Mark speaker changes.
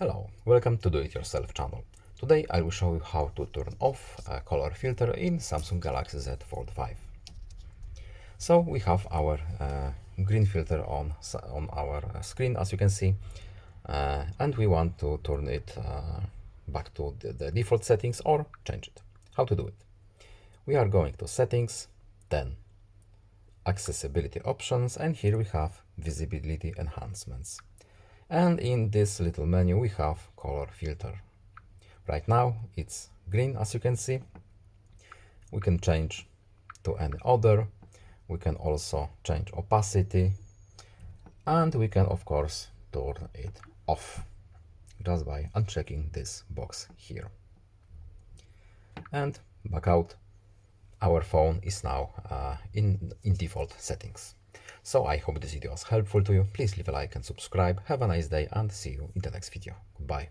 Speaker 1: Hello, welcome to Do It Yourself channel. Today I will show you how to turn off a color filter in Samsung Galaxy Z Fold5. So we have our green filter on our screen, as you can see, and we want to turn it back to the default settings or change it. How to do it? We are going to settings, then accessibility options, and here we have visibility enhancements. And in this little menu we have color filter. Right now it's green, as you can see. We can change to any other. We can also change opacity, and we can of course turn it off just by unchecking this box here. And back out. Our phone is now in default settings. So I hope this video was helpful to you. Please leave a like and subscribe. Have a nice day and see you in the next video. Goodbye.